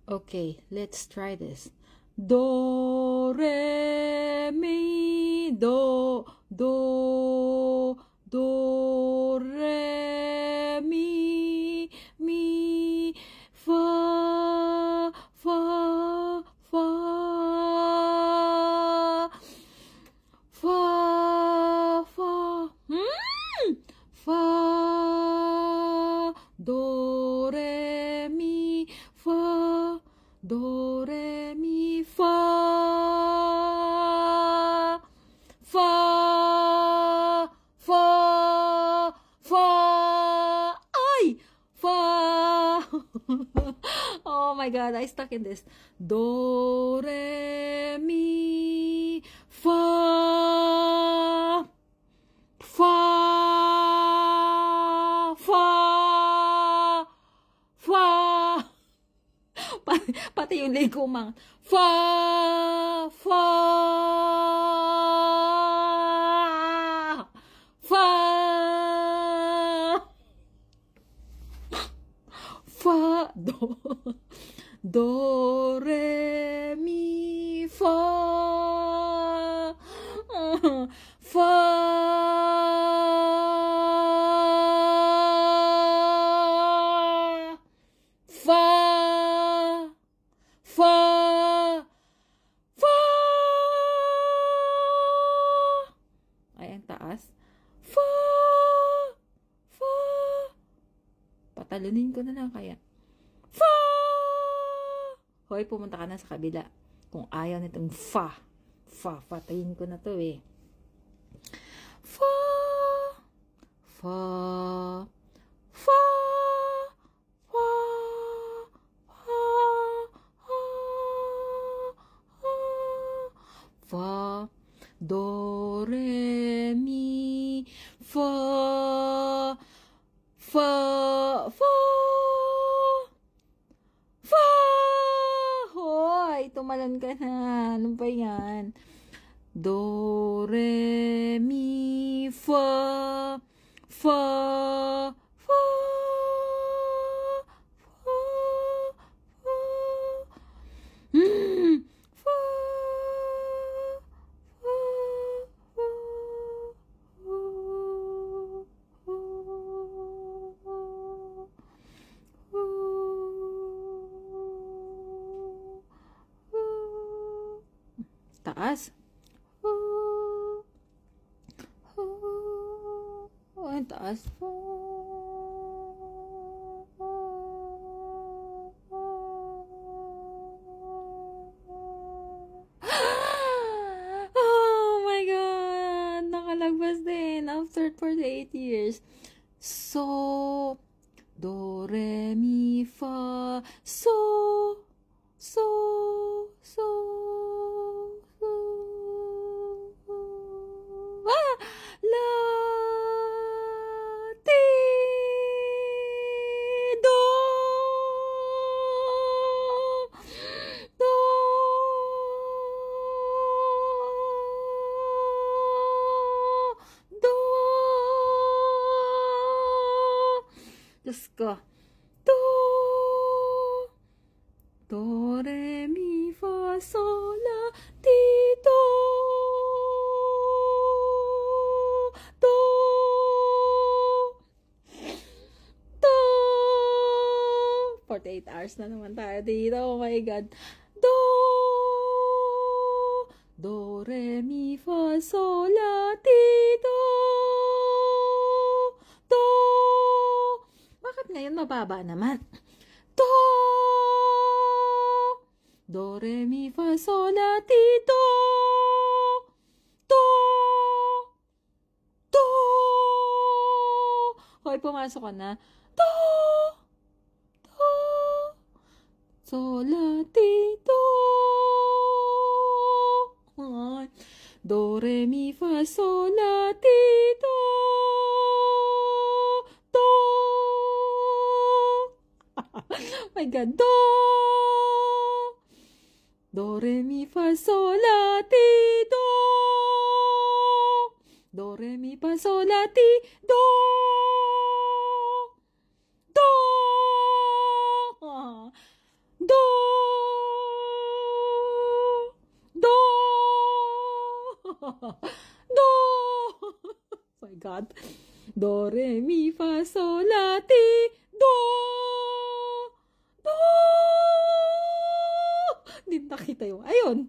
Okay, let's try this. Do, re, mi, do, re, mi, fa, fa, fa, fa, fa, fa, do, re, mi, fa, do, re, mi, fa, fa, fa, fa, ay, fa. Oh my God, I stuck in this. Do, re, mi, fa, fa, fa, fa. Pati yung leg ko mang fa, fa, fa, fa, do, re, mi, fa, fa, fa, fa, fa. Ay, ang taas. Fa, fa. Patalunin ko na lang kaya. Fa. Hoy, pumunta ka na sa kabila. Kung ayaw nitong fa. Fa, patayin ko na to eh. Fa, fa, fa, fa, fa, do, re, mi, fa, fa, fa, fa. Hoy, tumalon ka na. Ano ba yan? Do, re, mi, fa, fa, fa, fa, fa, fa, taas. Ang taas. Oh my God! Nakalagpas din after 48 years. So, do, re, mi, fa, so, so, so, so, la, ti, do, do, do, Diyos ko, do, re, mi, fa, sol, la, ti, do, 48 hours na naman tayo dito. Oh my God. Do, re, mi, fa, sol, la, ti, do. Bakit ngayon mababa naman? Do, re, mi, fa, sol, la, ti, do. Hoy, pumasok ka na. Sol, la, ti, do. Do, re, mi, fa, sol, la, ti, do. My God, do, re, mi, fa, sol, la, ti, do. Do, re, mi, fa, sol, la, ti, do. Do. Do! My God. Do, re, mi, fa, sol, la, ti, do! Do! Hindi nakita yung, ayun.